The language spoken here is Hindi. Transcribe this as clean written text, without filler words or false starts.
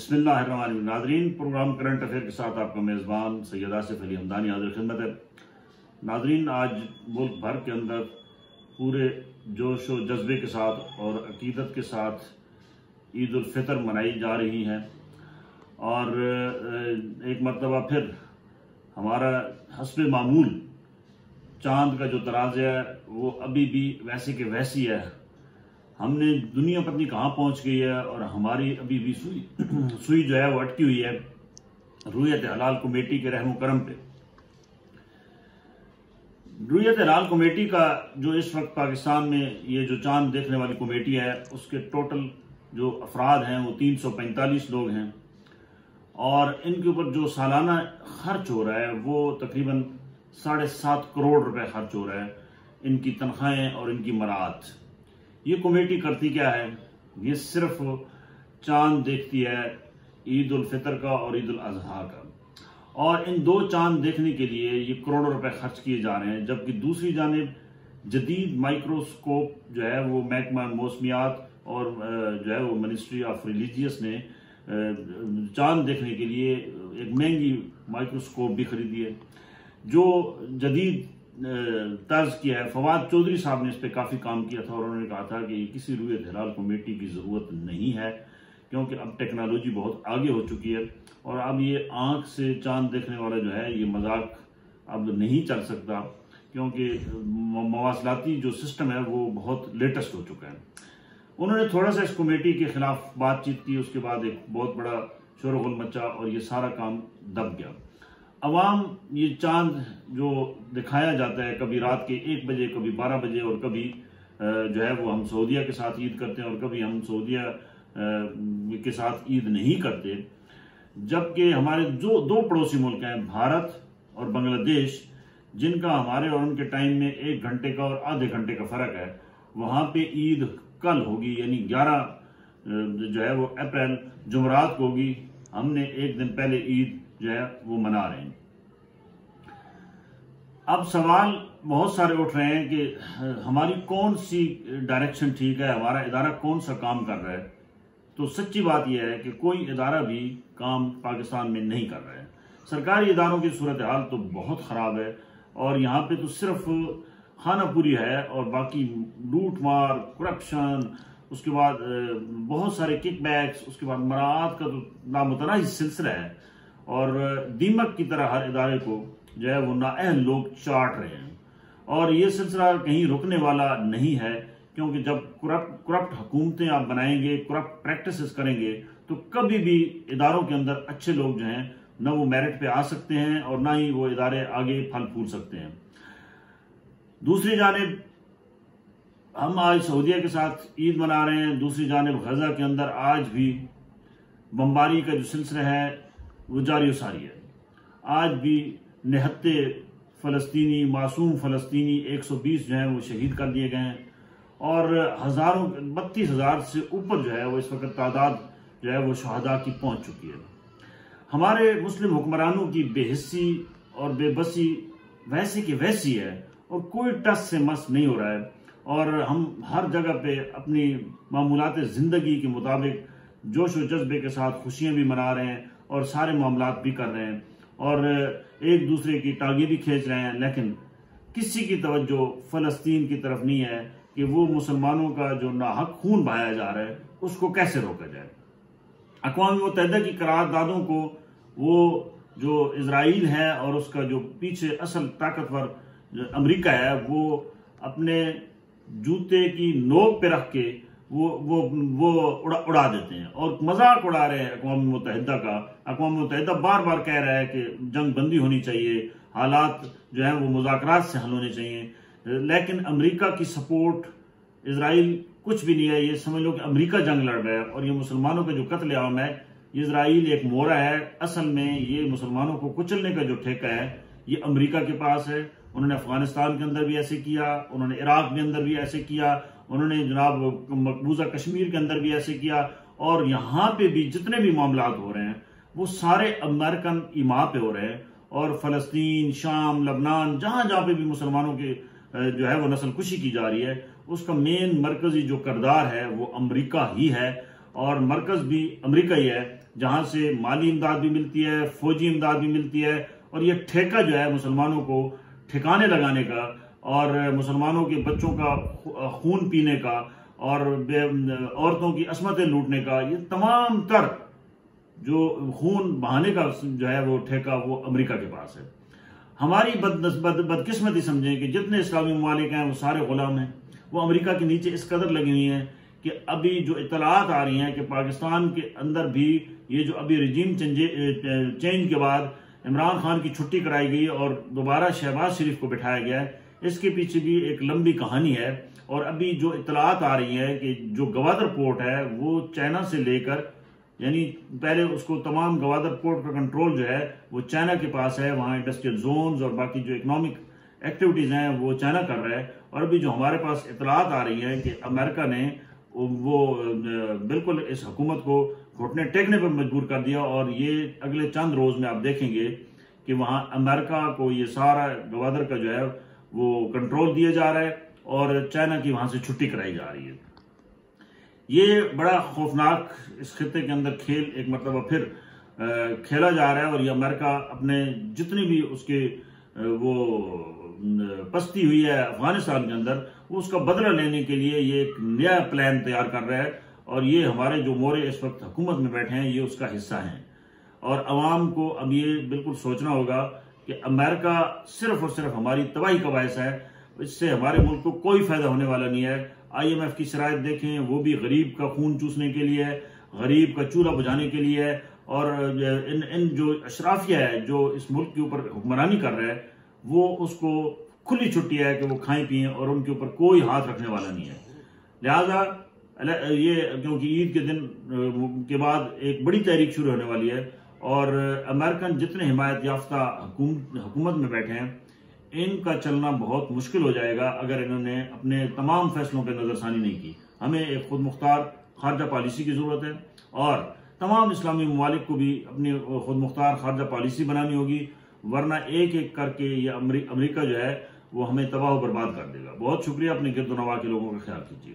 बिस्मिल्लाहिर्रहमानिर्रहीम। नादरीन, प्रोग्राम करंट अफेयर के साथ आपका मेज़बान सैयद आसिफ अली हमदानी हाजिर खिदमत है। नादरीन, आज मुल्क भर के अंदर पूरे जोश व जज्बे के साथ और अकीदत के साथ ईद उल फितर मनाई जा रही है और एक मरतबा फिर हमारा हस्बे मामूल चांद का जो तराज़ है वो अभी भी वैसे के वैसी है। हमने दुनिया पता नहीं कहाँ पहुँच गई है और हमारी अभी भी सुई जो है वो अटकी हुई है रुयत हलाल कमेटी के रहम करम पे। रुयत हलाल कमेटी का जो इस वक्त पाकिस्तान में ये जो चांद देखने वाली कमेटी है उसके टोटल जो अफराद हैं वो 345 लोग हैं और इनके ऊपर जो सालाना खर्च हो रहा है वो तकरीबन 7.5 करोड़ रुपए खर्च हो रहा है। इनकी तनख्वाहें और इनकी मराहत, ये कमेटी करती क्या है? ये सिर्फ चांद देखती है ईद उल फितर का और ईद उल अजहा का, और इन दो चांद देखने के लिए ये करोड़ों रुपए खर्च किए जा रहे हैं। जबकि दूसरी जानिब जदीद माइक्रोस्कोप जो है वो महकमा मौसमियात और जो है वो मिनिस्ट्री ऑफ रिलीजियस ने चांद देखने के लिए एक महंगी माइक्रोस्कोप भी खरीदी है जो जदीद तर्ज किया है। फवाद चौधरी साहब ने इस पर काफ़ी काम किया था और उन्होंने कहा था कि किसी रुयत हलाल कमेटी की ज़रूरत नहीं है क्योंकि अब टेक्नोलॉजी बहुत आगे हो चुकी है और अब ये आंख से चांद देखने वाला जो है ये मजाक अब नहीं चल सकता क्योंकि मवासलाती जो सिस्टम है वो बहुत लेटेस्ट हो चुका है। उन्होंने थोड़ा सा इस कमेटी के खिलाफ बातचीत की, उसके बाद एक बहुत बड़ा शोरगुल मचा और ये सारा काम दब गया। अवाम ये चांद जो दिखाया जाता है कभी रात के 1 बजे, कभी 12 बजे और कभी जो है वो हम सऊदीया के साथ ईद करते हैं और कभी हम सऊदीया के साथ ईद नहीं करते। जबकि हमारे जो 2 पड़ोसी मुल्क हैं भारत और बांग्लादेश, जिनका हमारे और उनके टाइम में 1 घंटे का और आधे घंटे का फर्क है, वहां पे ईद कल होगी यानी 11 जो है वो अप्रैल जुमरात को होगी। हमने 1 दिन पहले ईद जो है वो मना रहे हैं। अब सवाल बहुत सारे उठ रहे हैं कि हमारी कौन सी डायरेक्शन ठीक है, हमारा इदारा कौन सा काम कर रहा है। तो सच्ची बात यह है कि कोई इदारा भी काम पाकिस्तान में नहीं कर रहा है। सरकारी इदारों की सूरत हाल तो बहुत ख़राब है और यहाँ पे तो सिर्फ खानापूरी है और बाकी लूट मार, करप्शन, उसके बाद बहुत सारे किकबैक्स, उसके बाद मराहत का तो नामुतनाही सिलसिला है और दीमक की तरह हर इदारे को जो है वो नाअहल लोग चाट रहे हैं और ये सिलसिला कहीं रुकने वाला नहीं है क्योंकि जब करप्ट हुकूमतें आप बनाएंगे, करप्ट प्रैक्टिसेस करेंगे तो कभी भी इदारों के अंदर अच्छे लोग जो हैं न वो मेरिट पे आ सकते हैं और ना ही वो इदारे आगे फल फूल सकते हैं। दूसरी जानिब हम आज सऊदीया के साथ ईद मना रहे हैं, दूसरी जानिब गजा के अंदर आज भी बमबारी का जो सिलसिला है वो जारी सारी है। आज भी निहत्ते फ़लस्तीनी, मासूम फ़लस्तीनी 120 जो हैं वो शहीद कर दिए गए हैं और हज़ारों 32,000 से ऊपर जो है वो इस वक्त तादाद जो है वो शहादा की पहुंच चुकी है। हमारे मुस्लिम हुक्मरानों की बेहिस्सी और बेबसी वैसी की वैसी है और कोई टस से मस नहीं हो रहा है और हम हर जगह पे अपनी मामूलात ज़िंदगी के मुताबिक जोश व जज्बे के साथ खुशियाँ भी मना रहे हैं और सारे मामलात भी कर रहे हैं और एक दूसरे की टांगे भी खींच रहे हैं, लेकिन किसी की तवज्जो फ़लस्तीन की तरफ नहीं है कि वो मुसलमानों का जो नाहक खून बहाया जा रहा है उसको कैसे रोका जाए। अक़वाम मुत्तहिदा की करारदादों को वो जो इजराइल है और उसका जो पीछे असल ताकतवर अमेरिका है वो अपने जूते की नोक पे रख के वो उड़ा देते हैं और मजाक उड़ा रहे हैं अक़वाम मुत्तहिदा का। अक़वाम मुत्तहिदा बार बार कह रहा है कि जंग बंदी होनी चाहिए, हालात जो है वो मुज़ाकरात से हल होने चाहिए, लेकिन अमेरिका की सपोर्ट इजराइल कुछ भी नहीं है। ये समझ लो कि अमेरिका जंग लड़ रहा है और ये मुसलमानों का जो कत्लेआम है, इजराइल एक मोहरा है। असल में ये मुसलमानों को कुचलने का जो ठेका है ये अमेरिका के पास है। उन्होंने अफगानिस्तान के अंदर भी ऐसे किया, उन्होंने इराक के अंदर भी ऐसे किया, उन्होंने जनाब मकबूजा कश्मीर के अंदर भी ऐसे किया और यहाँ पे भी जितने भी मामलात हो रहे हैं वो सारे अमेरिकन इमा पे हो रहे हैं और फ़लस्तीन, शाम, लबनान, जहाँ जहाँ पे भी मुसलमानों के जो है वो नस्ल कुशी की जा रही है उसका मेन मरकजी जो किरदार है वो अमेरिका ही है और मरकज भी अमेरिका ही है। जहां से माली इमदाद भी मिलती है, फौजी इमदाद भी मिलती है, और ये ठेका जो है मुसलमानों को ठिकाने लगाने का और मुसलमानों के बच्चों का खून पीने का और औरतों की असमतें लूटने का, ये तमाम तर जो खून बहाने का जो है वो ठेका वो अमेरिका के पास है। हमारी बदकिस्मती समझें कि जितने इस्लामी ममालिक हैं वो सारे गुलाम हैं, वो अमेरिका के नीचे इस कदर लगी हुई हैं कि अभी जो इतलात आ रही हैं कि पाकिस्तान के अंदर भी ये जो अभी रिजीम चेंज के बाद इमरान खान की छुट्टी कराई गई और दोबारा शहबाज शरीफ को बिठाया गया है, इसके पीछे भी एक लंबी कहानी है। और अभी जो इतलात आ रही है कि जो गवादर पोर्ट है वो चाइना से लेकर, यानी पहले उसको तमाम गवादर पोर्ट का कंट्रोल जो है वो चाइना के पास है, वहाँ इंडस्ट्रियल जोन्स और बाकी जो इकोनॉमिक एक्टिविटीज़ हैं वो चाइना कर रहा है। और अभी जो हमारे पास इतलात आ रही है कि अमेरिका ने वो बिल्कुल इस हुकूमत को घुटने टेकने पर मजबूर कर दिया, और ये अगले चंद रोज में आप देखेंगे कि वहाँ अमेरिका को ये सारा गवादर का जो है वो कंट्रोल दिया जा रहा है और चाइना की वहाँ से छुट्टी कराई जा रही है। ये बड़ा खौफनाक इस खित्ते के अंदर खेल एक मरतबा फिर खेला जा रहा है, और ये अमेरिका अपने जितनी भी उसके वो पस्ती हुई है अफगानिस्तान के अंदर, वो उसका बदला लेने के लिए ये एक नया प्लान तैयार कर रहा है। और ये हमारे जो मोरे इस वक्त हुकूमत में बैठे हैं ये उसका हिस्सा हैं। और अवाम को अब ये बिल्कुल सोचना होगा कि अमेरिका सिर्फ और सिर्फ हमारी तबाही का बायस है, इससे हमारे मुल्क को कोई फायदा होने वाला नहीं है। IMF की शराइत देखें, वो भी गरीब का खून चूसने के लिए है, गरीब का चूल्हा बुझाने के लिए है। और इन जो अशराफिया है जो इस मुल्क के ऊपर हुक्मरानी कर रहा है, वो उसको खुली छुट्टी है कि वो खाएं पिएं और उनके ऊपर कोई हाथ रखने वाला नहीं है। लिहाजा ये क्योंकि ईद के दिन के बाद एक बड़ी तहरीक शुरू होने वाली है, और अमेरिकन जितने हिमायत याफ्ता हुकूमत में बैठे हैं इनका चलना बहुत मुश्किल हो जाएगा अगर इन्होंने अपने तमाम फैसलों पर नजरसानी नहीं की। हमें एक खुद मुख्तार खारजा पॉलिसी की जरूरत है, और तमाम इस्लामी ममालिक को भी अपनी खुद मुख्तार खारजा पॉलिसी बनानी होगी, वरना एक एक करके ये अमेरिका जो है वो हमें तबाह बर्बाद कर देगा। बहुत शुक्रिया, अपने गिरदोनवा के लोगों का ख्याल कीजिए।